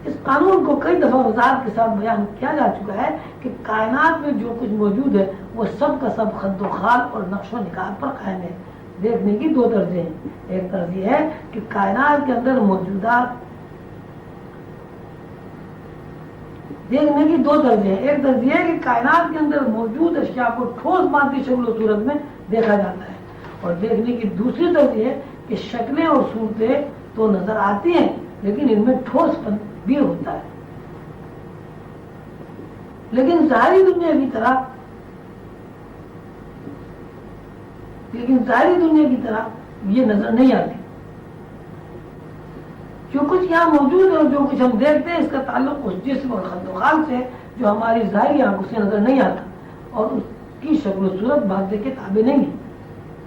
اس قانون کو کئی دفعہ وضاحت کے ساتھ بیان کیا جا چکا ہے کہ کائنات میں جو کچھ موجود ہے وہ سب کا سب خد و خال اور نقش و نگار پر قائم ہے۔ دیکھنے کی دو طرزیں ہیں، ایک طرز یہ ہے کہ کائنات کے اندر موجودات، دیکھنے کی دو طرزیں ہیں، ایک طرز یہ ہے کہ کائنات کے اندر موجود اشیاء کو ٹھوس مادی شکل و صورت میں دیکھا جاتا ہے، اور دیکھنے کی دوسری طرز یہ ہے کہ شکلیں اور صورتیں تو نظر آتی ہیں لیکن ان میں ٹھوس پن بھی ہوتا ہے، لیکن ظاہری دنیا کی طرح یہ نظر نہیں آتی۔ جو کچھ یہاں موجود ہے اور جو کچھ ہم دیکھتے ہیں اس کا تعلق اس جسم اور خد و خال سے جو ہماری ظاہری آنکھوں سے نظر نہیں آتا اور اس کی شکل و صورت مادے کے تابع نہیں ہے۔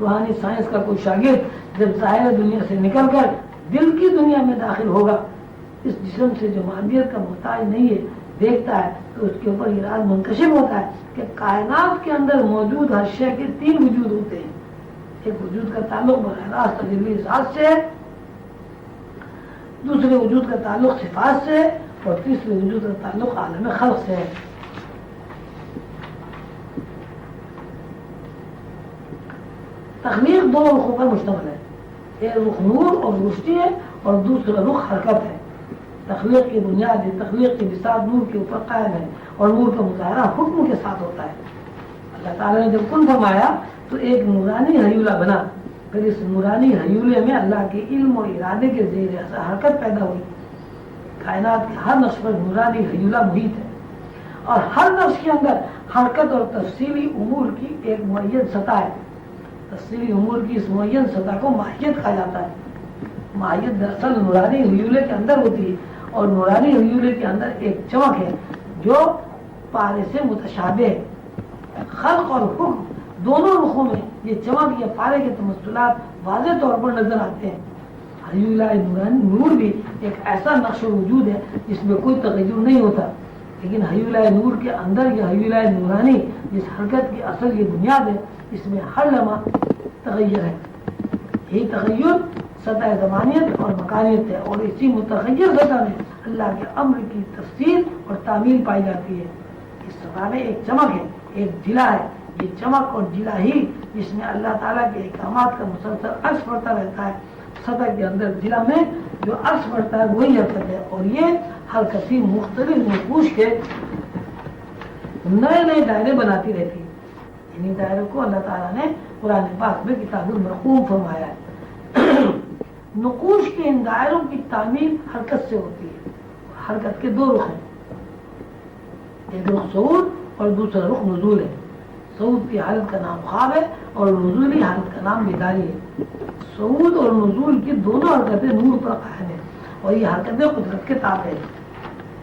روحانی سائنس کا کوئی شاگرد جب ظاہر دنیا سے نکل کر دل کی دنیا میں داخل ہوگا، اس جسم سے جو مادیت کا محتاج نہیں ہے دیکھتا ہے تو اس کے اوپر یہ راز منکشف ہوتا ہے کہ کائنات کے اندر موجود ہر شے کے تین وجود ہوتے ہیں۔ ایک وجود کا تعلق براہ راست تجلی ذات سے ہے، دوسرے وجود کا تعلق صفات سے ہے، اور تیسرے وجود کا تعلق عالم خلق سے ہے۔ تخلیق دو رخوں پر مشتمل ہے، ایک رخ نور اور روشنی ہے اور دوسرا رخ حرکت ہے۔ تخلیق کی بنیاد تخلیق کی بساط نور کے اوپر قائم ہے اور نور کا مظاہرہ حکم کے ساتھ ہوتا ہے۔ اللہ تعالیٰ نے جب کن فرمایا تو ایک نورانی ہیولہ بنا، پھر اس نورانی ہیولے میں اللہ کے علم اور ارادے کے زیر اثر حرکت پیدا ہوئی۔ کائنات کے ہر نقش پر نورانی ہیولہ محیط ہے اور ہر نقش کے اندر حرکت اور تفصیلی امور کی ایک معین سطح ہے۔ تفصیلی امور کی اس معین سطح کو ماہیت کہا جاتا ہے۔ ماہیت دراصل نورانی ہیولے کے اندر ہوتی ہے اور نورانی ہیولے کے اندر ایک چمک ہے جو پارے سے متشابہ ہے۔ خلق اور حکم دونوں رخوں میں یہ چمک یا پارے کے تمثلات واضح طور پر نظر آتے ہیں۔ ہیولہ نورانی نور بھی ایک ایسا نقش وجود ہے جس میں کوئی تغیر نہیں ہوتا، لیکن ہیولہ نور کے اندر یہ ہیولہ نورانی جس حرکت کی اصل یہ بنیاد ہے، اس میں ہر لمحہ تغیر ہے۔ یہی تغیر سطح زمانیت اور مکانیت ہے، اور اسی متغیر سطح میں اللہ کے امر کی تفسیر اور تعمیل پائی جاتی ہے۔ اس سطح میں ایک چمک ہے، ایک جلا ہے۔ یہ چمک اور جلا ہی جس میں اللہ تعالیٰ کے احکامات کا مسلسل عکس پڑتا رہتا ہے، سطح کے اندر جلا میں جو عکس پڑتا ہے وہی حرکت ہے، اور یہ ہر کسی مختلف نقوش کے نئے نئے دائرے بناتی رہتی ہے۔ انہیں دائروں کو اللہ تعالیٰ نے قرآن پاک میں کتاب المرقوم فرمایا ہے۔ نقوش کے ان دائروں کی تعمیر حرکت سے ہوتی ہے۔ حرکت کے دو رخ ہیں، ایک رخ صعود اور دوسرا رخ نزول ہے۔ صعود کی حالت کا نام خواب ہے اور نزولی حالت کا نام بیداری ہے۔ صعود اور نزول کی دونوں حرکتیں نور پر قائم ہیں اور یہ حرکتیں قدرت کے تابع ہیں،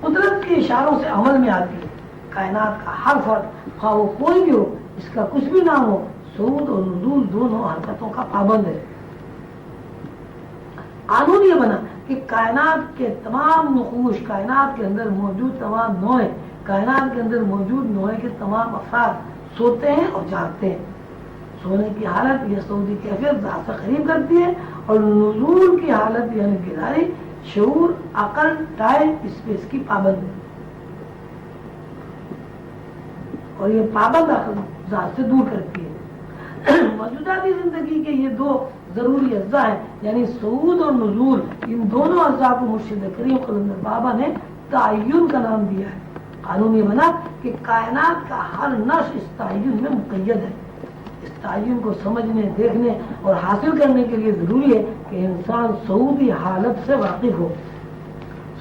قدرت کے اشاروں سے عمل میں آتی ہے۔ کائنات کا ہر فرد خواہ وہ کوئی بھی ہو، اس کا کچھ بھی نام ہو، صعود اور نزول دونوں حرکتوں کا پابند ہے۔ قانون یہ بنا کہ کائنات کے تمام نقوش، کائنات کے اندر موجود تمام نوعیں، کائنات کے اندر موجود نوعیں کے تمام افراد سوتے ہیں اور جاگتے ہیں۔ سونے کی حالت یہ سعودی کیفیت ذات سے قریب کرتی ہے، اور نزول کی حالت یعنی بیداری شعور، عقل، ٹائم، اسپیس کی پابند ہے، اور یہ پابند عقل ذات سے دور کرتی ہے۔ موجوداتی زندگی کے یہ دو ضروری اجزاء ہیں، یعنی صعود اور نزول، ان دونوں اجزاء کو مرشد کریم قلندر بابا نے تعین کا نام دیا ہے۔ قانون یہ بنا کہ کائنات کا ہر نقش اس تعین میں مقید ہے۔ اس تعین کو سمجھنے، دیکھنے اور حاصل کرنے کے لیے ضروری ہے کہ انسان صعودی حالت سے واقف ہو۔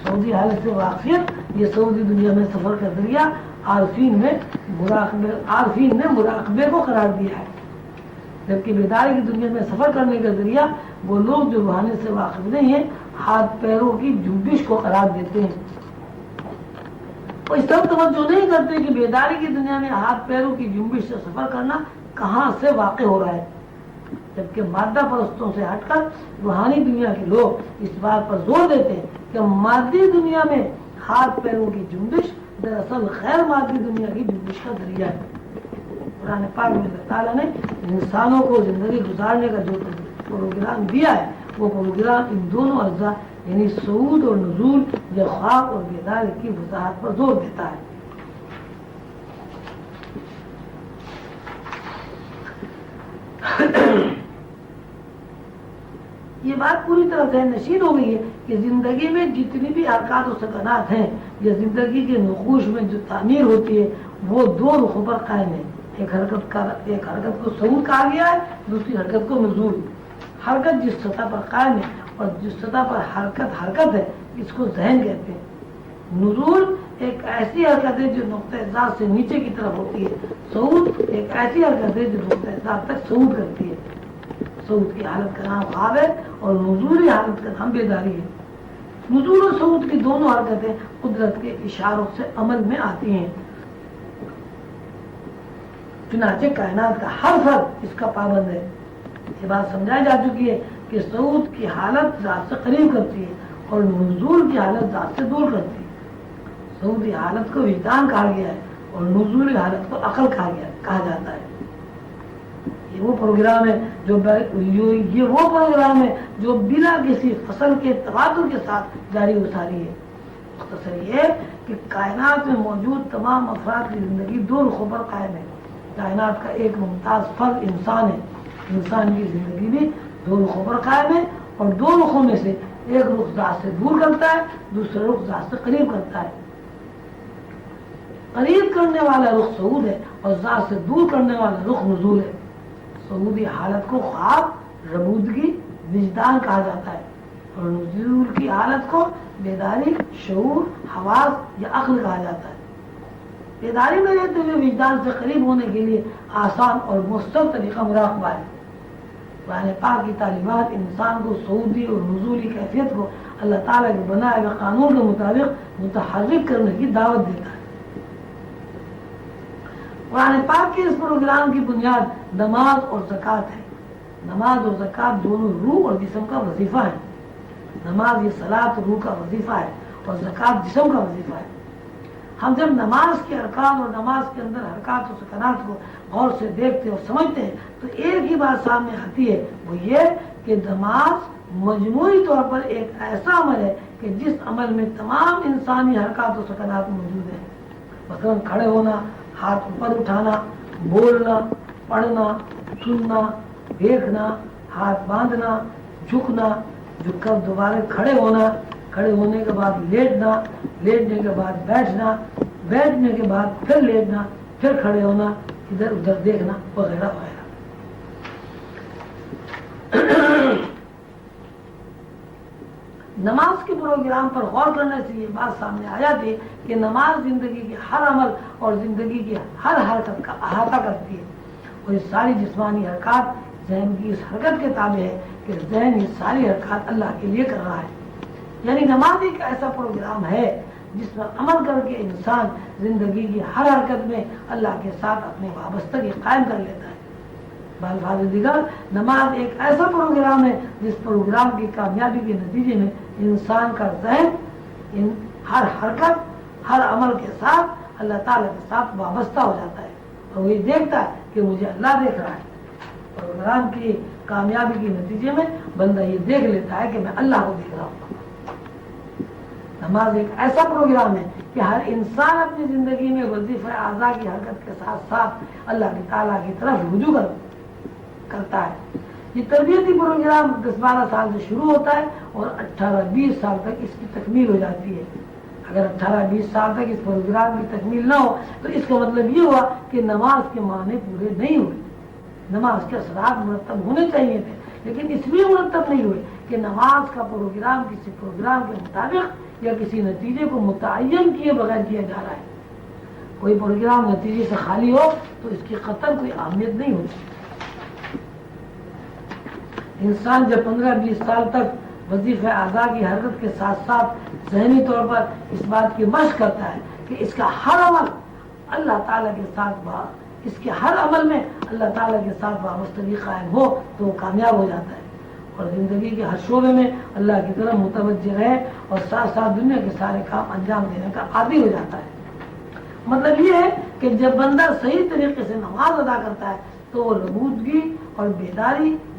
صعودی حالت سے واقفیت یہ صعودی دنیا میں سفر کا ذریعہ عارفین نے مراقبے کو قرار دیا ہے، جبکہ بیداری کی دنیا میں سفر کرنے کا ذریعہ وہ لوگ جو روحانی سے واقف نہیں ہیں ہاتھ پیروں کی جنبش کو قرار دیتے ہیں۔ وہ اس طرح توجہ نہیں کرتے کہ بیداری کی دنیا میں ہاتھ پیروں کی جنبش سے سفر کرنا کہاں سے واقع ہو رہا ہے، جبکہ مادہ پرستوں سے ہٹ کر روحانی دنیا کے لوگ اس بات پر زور دیتے ہیں کہ مادی دنیا میں ہاتھ پیروں کی جنبش دراصل غیر مادی دنیا کی جنبش کا ذریعہ ہے۔ قرآن پاک میں اللہ تعالیٰ نے انسانوں کو زندگی گزارنے کا جو پروگرام دیا ہے وہ پروگرام ان دونوں اجزاء یعنی صعود اور نزول یہ خواب اور بیداری کی وضاحت پر زور دیتا ہے۔ یہ بات پوری طرح ذہن نشین ہو گئی ہے کہ زندگی میں جتنی بھی حرکات و سکنات ہیں یا زندگی کے نقوش میں جو تعمیر ہوتی ہے وہ دو رخوں پر قائم ہے۔ ایک حرکت کو صعود کہا گیا ہے، دوسری حرکت کو نزول۔ حرکت جس سطح پر قائم ہے اور جس سطح پر حرکت ہے اس کو ذہن کہتے ہیں۔ نزول ایک ایسی حرکت ہے جو نقطۂ ذات سے نیچے کی طرف ہوتی ہے۔ صعود ایک ایسی حرکت ہے جو نقطۂ ذات تک صعود کرتی ہے۔ صعود کی حالت کا نام خواب ہے اور نزولی حالت کا نام بیداری ہے۔ نزول اور صعود کی دونوں حرکتیں قدرت کے اشاروں سے عمل میں آتی ہیں، چنانچہ کائنات کا ہر فرد اس کا پابند ہے۔ یہ بات سمجھائی جا چکی ہے کہ صعود کی حالت ذات سے قریب کرتی ہے اور نزول کی حالت ذات سے دور کرتی ہے۔ صعودی حالت کو وجدان کہا گیا ہے اور نزولی حالت کو عقل کہا جاتا ہے۔ یہ وہ پروگرام ہے جو بنا کسی فصل کے تبادل کے ساتھ جاری و ساری ہے۔ مختصر یہ ہے کہ کائنات میں موجود تمام افراد کی زندگی دو رخوں پر قائم ہے۔ کائنات کا ایک ممتاز فرد انسان ہے۔ انسان کی زندگی بھی دو رخوں پر قائم ہے اور دو رخوں میں سے ایک رخ ذات سے دور کرتا ہے، دوسرا رخ ذات سے قریب کرتا ہے۔ قریب کرنے والا رخ صعود ہے اور ذات سے دور کرنے والا رخ نزول ہے۔ صعودی حالت کو خواب، ربودگی، وجدان کہا جاتا ہے اور نزول کی حالت کو بیداری، شعور، حواس یا عقل کہا جاتا ہے۔ بیداری میں رہتے ہوئے وجدان سے قریب ہونے کے لیے آسان اور مؤثر طریقہ مراقبہ ہے۔ قرآن پاک کی تعلیمات انسان کو صعودی اور نزولی کیفیت کو اللہ تعالیٰ کے بنائے ہوئے قانون کے مطابق متحرک کرنے کی دعوت دیتا ہے۔ قرآن پاک کے اس پروگرام کی بنیاد نماز اور زکوٰۃ ہے۔ نماز اور زکوٰۃ دونوں روح اور جسم کا وظیفہ ہے۔ نماز یہ صلاۃ روح کا وظیفہ ہے اور زکوٰۃ جسم کا وظیفہ ہے۔ ہم جب نماز کے ارکان اور نماز کے اندر حرکات و سکنات کو غور سے دیکھتے اور سمجھتے ہیں تو ایک ہی بات سامنے آتی ہے، وہ یہ کہ نماز مجموعی طور پر ایک ایسا عمل ہے کہ جس عمل میں تمام انسانی حرکات و سکنات موجود ہیں۔ مثلاً کھڑے ہونا، ہاتھ اوپر اٹھانا، بولنا، پڑھنا، سننا، دیکھنا، ہاتھ باندھنا، جھکنا، جھک کر دوبارہ کھڑے ہونا، کھڑے ہونے کے بعد لیٹنا، لیٹنے کے بعد بیٹھنا، بیٹھنے کے بعد پھر لیٹنا، پھر کھڑے ہونا، ادھر ادھر دیکھنا وغیرہ وغیرہ۔ نماز کے پروگرام پر غور کرنے سے یہ بات سامنے آ جاتی ہے کہ نماز زندگی کے ہر عمل اور زندگی کی ہر حرکت کا احاطہ کرتی ہے اور یہ ساری جسمانی حرکات ذہن کی اس حرکت کے تابع ہے کہ ذہن یہ ساری حرکات اللہ کے لیے کر رہا ہے۔ یعنی نماز ایک ایسا پروگرام ہے جس پر عمل کر کے انسان زندگی کی ہر حرکت میں اللہ کے ساتھ اپنی وابستگی قائم کر لیتا ہے۔ بالفاظ دیگر نماز ایک ایسا پروگرام ہے جس پروگرام کی کامیابی کے نتیجے میں انسان کا ذہن ہر حرکت، ہر عمل کے ساتھ اللہ تعالیٰ کے ساتھ وابستہ ہو جاتا ہے اور وہ یہ دیکھتا ہے کہ مجھے اللہ دیکھ رہا ہے۔ پروگرام کی کامیابی کے نتیجے میں بندہ یہ دیکھ لیتا ہے کہ میں اللہ کو دیکھ رہا ہوں۔ نماز ایک ایسا پروگرام ہے کہ ہر انسان اپنی زندگی میں وظیفہ اعضاء کی حرکت کے ساتھ ساتھ اللہ کی تعالیٰ کی طرف رجوع کرتا ہے۔ یہ تربیتی پروگرام 10-12 سال سے شروع ہوتا ہے اور 18-20 سال تک اس کی تکمیل ہو جاتی ہے۔ اگر 18-20 سال تک اس پروگرام کی تکمیل نہ ہو تو اس کا مطلب یہ ہوا کہ نماز کے معنی پورے نہیں ہوئے۔ نماز کے اثرات مرتب ہونے چاہیے تھے لیکن اس لیے مرتب نہیں ہوئے کہ نماز کا پروگرام کسی پروگرام کے مطابق یا کسی نتیجے کو متعین کیے بغیر کیا جا رہا ہے۔ کوئی پروگرام نتیجے سے خالی ہو تو اس کی قطعاً کوئی اہمیت نہیں ہوتی۔ انسان جب 15-20 سال تک وظیفہ اعضاء کی حرکت کے ساتھ ساتھ ذہنی طور پر اس بات کی مشق کرتا ہے کہ اس کا ہر عمل اللہ تعالیٰ کے ساتھ اس کے ہر عمل میں اللہ تعالیٰ کے ساتھ وابستگی قائم ہو تو وہ کامیاب ہو جاتا ہے اور زندگی کے ہر شعبے میں اللہ کی طرف متوجہ رہے اور ساتھ ساتھ دنیا کے سارے کام انجام دینے کا عادی ہو جاتا ہے۔ مطلب یہ ہے کہ جب بندہ صحیح طریقے سے نماز ادا کرتا ہے تو وہ ربودگی اور بیداری